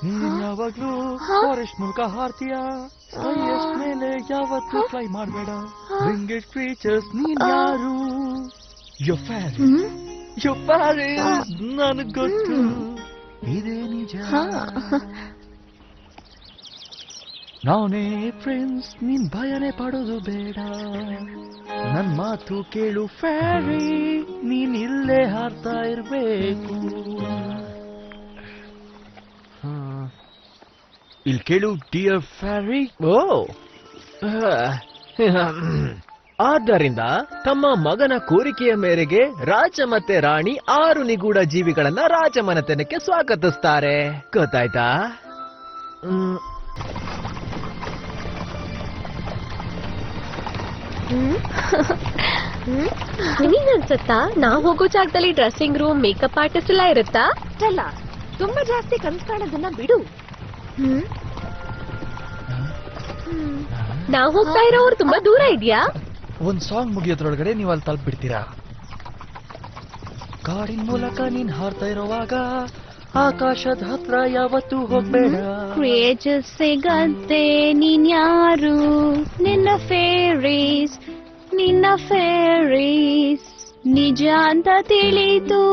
ನೀನ್ ಯಾವಾಗ್ಲೂ ಫಾರೆಸ್ಟ್ ಮೂಲಕ ಹಾರ್ತೀಯ, ಸ್ಕೈಯಸ್ಟ್ ಮೇಲೆ ಯಾವತ್ತೂ ಫ್ಲೈ ಮಾಡಬೇಡ. ವಿಂಗೆಡ್ ಕ್ರೀಚರ್ಸ್ ನೀನ್ ಯಾರು? ಯೋರ್ ಪ್ಯಾರಿಸ್ ನನಗ್ ಗೊತ್ತು, ಇದೇ ನಿಜ. ನಾನೇ ಪ್ರಿನ್ಸ್, ನೀನ್ ಭಯನೇ ಪಡೋದು ಬೇಡ. ನನ್ ಮಾತು ಕೇಳು ಫ್ಯಾರಿ, ನೀನ್ ಇಲ್ಲೇ ಹಾರ್ತಾ ಇರ್ಬೇಕು. ಇಲ್ಲಿ ಕೇಳು ಡಿಯರ್ ಫ್ಯಾರಿ. ಆದ್ದರಿಂದ ತಮ್ಮ ಮಗನ ಕೋರಿಕೆಯ ಮೇರೆಗೆ ರಾಜ ಮತ್ತೆ ರಾಣಿ 6 ನಿಗೂಢ ಜೀವಿಗಳನ್ನ ರಾಜಮನೆತನಕ್ಕೆ ಸ್ವಾಗತಿಸ್ತಾರೆ. ಗೊತ್ತಾಯ್ತಾ? ನಿನಗನ್ಸತ್ತಾ ನಾವ್ ಹೋಗೋ ಜಾಗದಲ್ಲಿ ಡ್ರೆಸ್ಸಿಂಗ್ ರೂಮ್, ಮೇಕಪ್ ಆರ್ಟಿಸ್ಟ್ ಎಲ್ಲ ಇರುತ್ತಾ? ಅಲ್ಲ, ತುಂಬಾ ಜಾಸ್ತಿ ಕನಸು ಕಾಣೋದನ್ನ ಬಿಡು. ನಾವ್ ಹೋಗ್ತಾ ಇರೋರು ತುಂಬಾ ದೂರ ಇದೆಯಾ? ಒಂದ್ ಸಾಂಗ್ ಮುಗಿಯೋದ್ರೊಳಗಡೆ ನೀವು ಅಲ್ಲಿ ತಲುಪಿಡ್ತೀರಾ. ಕಾಡಿನ ಮೂಲಕ ನೀನ್ ಹಾರ್ತಾ ಇರೋವಾಗ ಆಕಾಶದ ಹತ್ರ ಯಾವತ್ತೂ ಹೋಗ್ಬೇಡ. ಕ್ರಿಯೇಚರ್ಸ್ ಸಿಗತ್ತೆ ನೀನ್ ಯಾರು? ನಿನ್ನ ಫೇರೀಸ್ ನಿಜ ಅಂತ ತಿಳಿತು.